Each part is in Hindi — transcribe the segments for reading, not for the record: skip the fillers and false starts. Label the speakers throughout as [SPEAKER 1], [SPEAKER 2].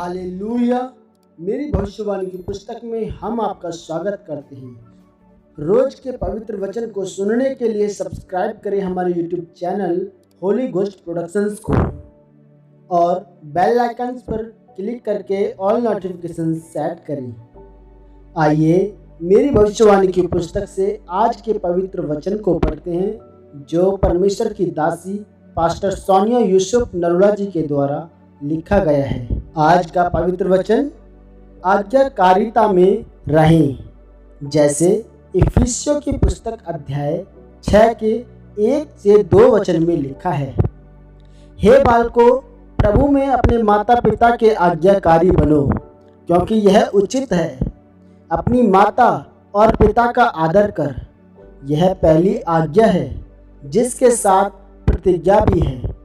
[SPEAKER 1] हालेलुया। मेरी भविष्यवाणी की पुस्तक में हम आपका स्वागत करते हैं। रोज के पवित्र वचन को सुनने के लिए सब्सक्राइब करें हमारे YouTube channel Holi ghost productions को और बेल आइकन पर क्लिक करके ऑल नोटिफिकेशन सेट करें। आइए मेरी भविष्यवाणी की पुस्तक से आज के पवित्र वचन को पढ़ते हैं, जो परमेश्वर की दासी पास्टर सोनिया यूसुफ नरोला जी के द्वारा लिखा गया है। आज का पवित्र वचन, आज्ञाकारिता में रहें, जैसे इफिसियों की पुस्तक अध्याय 6 के 1 से 2 वचन में लिखा है। हे बालकों, प्रभु में अपने माता पिता के आज्ञाकारी बनो, क्योंकि यह उचित है। अपनी माता और पिता का आदर कर, यह पहली आज्ञा है, जिसके साथ प्रतिज्ञा भी है।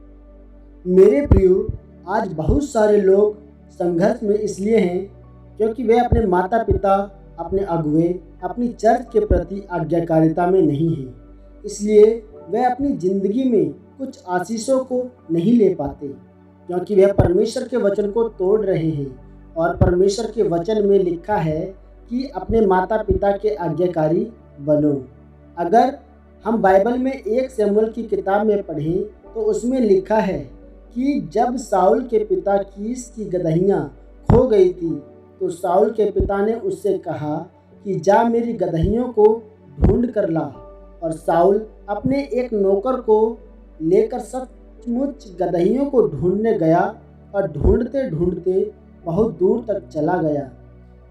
[SPEAKER 1] मेरे प्रियो, आज बहुत सारे लोग संघर्ष में इसलिए हैं क्योंकि वे अपने माता पिता, अपने अगुवे, अपनी चर्च के प्रति आज्ञाकारिता में नहीं हैं। इसलिए वे अपनी ज़िंदगी में कुछ आशीषों को नहीं ले पाते, क्योंकि वे परमेश्वर के वचन को तोड़ रहे हैं। और परमेश्वर के वचन में लिखा है कि अपने माता पिता के आज्ञाकारी बनो। अगर हम बाइबल में 1 शमूएल की किताब में पढ़ें तो उसमें लिखा है कि जब साउल के पिता कीश की गदहियाँ खो गई थी, तो साउल के पिता ने उससे कहा कि जा मेरी गदहियों को ढूंढ कर ला। और साउल अपने एक नौकर को लेकर सचमुच गदहियों को ढूंढने गया और ढूंढते ढूंढते बहुत दूर तक चला गया।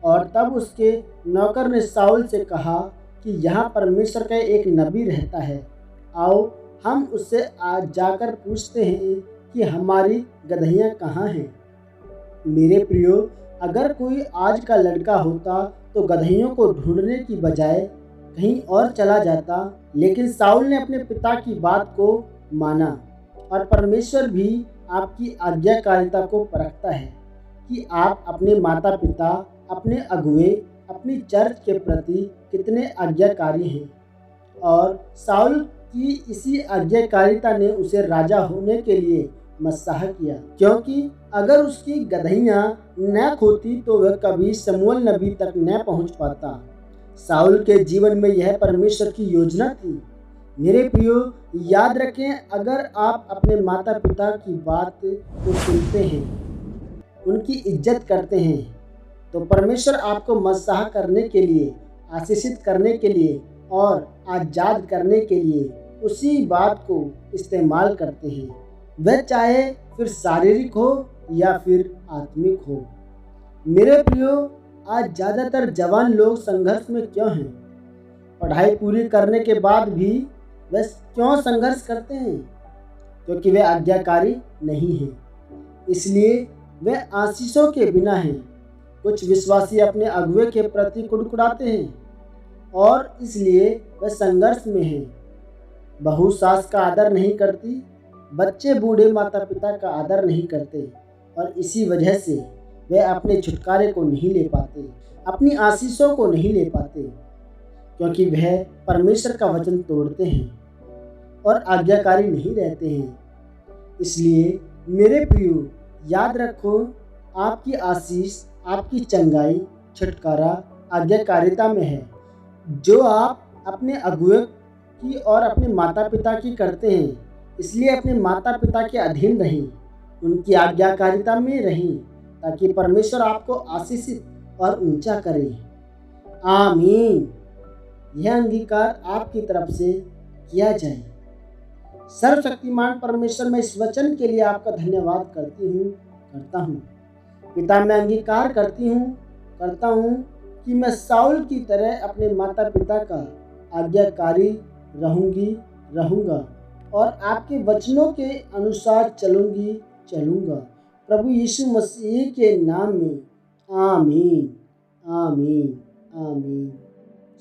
[SPEAKER 1] और तब उसके नौकर ने साउल से कहा कि यहाँ परमेश्वर का एक नबी रहता है, आओ हम उससे आज जाकर पूछते हैं कि हमारी गदहियाँ कहाँ हैं। मेरे प्रियो, अगर कोई आज का लड़का होता तो गदहियों को ढूंढने की बजाय कहीं और चला जाता, लेकिन साउल ने अपने पिता की बात को माना। और परमेश्वर भी आपकी आज्ञाकारिता को परखता है कि आप अपने माता पिता, अपने अगुवे, अपनी चर्च के प्रति कितने आज्ञाकारी हैं। और साउल की इसी आज्ञाकारिता ने उसे राजा होने के लिए मत्साह किया, क्योंकि अगर उसकी गदहियाँ न खोती तो वह कभी शमूएल नबी तक न पहुंच पाता। साउल के जीवन में यह परमेश्वर की योजना थी। मेरे प्रियो, याद रखें, अगर आप अपने माता पिता की बात को सुनते हैं, उनकी इज्जत करते हैं, तो परमेश्वर आपको मत्साह करने के लिए, आशीषित करने के लिए और आज़ाद करने के लिए उसी बात को इस्तेमाल करते हैं, वह चाहे फिर शारीरिक हो या फिर आत्मिक हो। मेरे प्रियो, आज ज़्यादातर जवान लोग संघर्ष में क्यों हैं? पढ़ाई पूरी करने के बाद भी वे क्यों संघर्ष करते हैं? क्योंकि वे आज्ञाकारी नहीं हैं, इसलिए वे आशीषों के बिना हैं। कुछ विश्वासी अपने अगुवे के प्रति कुड़कुड़ाते हैं और इसलिए वे संघर्ष में हैं। बहू सास का आदर नहीं करती, बच्चे बूढ़े माता पिता का आदर नहीं करते, और इसी वजह से वे अपने छुटकारे को नहीं ले पाते, अपनी आशीषों को नहीं ले पाते, क्योंकि वह परमेश्वर का वचन तोड़ते हैं और आज्ञाकारी नहीं रहते हैं। इसलिए मेरे प्रियो, याद रखो, आपकी आशीष, आपकी चंगाई, छुटकारा आज्ञाकारिता में है, जो आप अपने अगुवे की और अपने माता पिता की करते हैं। इसलिए अपने माता पिता के अधीन रहें, उनकी आज्ञाकारिता में रहें, ताकि परमेश्वर आपको आशीषित और ऊंचा करे। आमीन। यह अंगीकार आपकी तरफ से किया जाए। सर्वशक्तिमान परमेश्वर, मैं इस वचन के लिए आपका धन्यवाद करता हूँ। पिता, मैं अंगीकार करता हूँ कि मैं साउल की तरह अपने माता पिता का आज्ञाकारी रहूँगा और आपके वचनों के अनुसार चलूँगा। प्रभु यीशु मसीह के नाम में आमीन, आमीन, आमीन।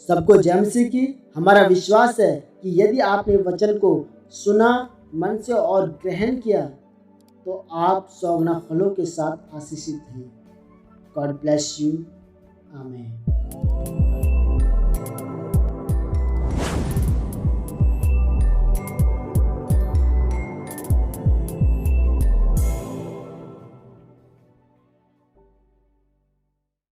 [SPEAKER 1] सबको जय मसीह की। हमारा विश्वास है कि यदि आपने वचन को सुना, मन से और ग्रहण किया, तो आप 100 गुना फलों के साथ आशीषित हैं। God bless you. आमीन।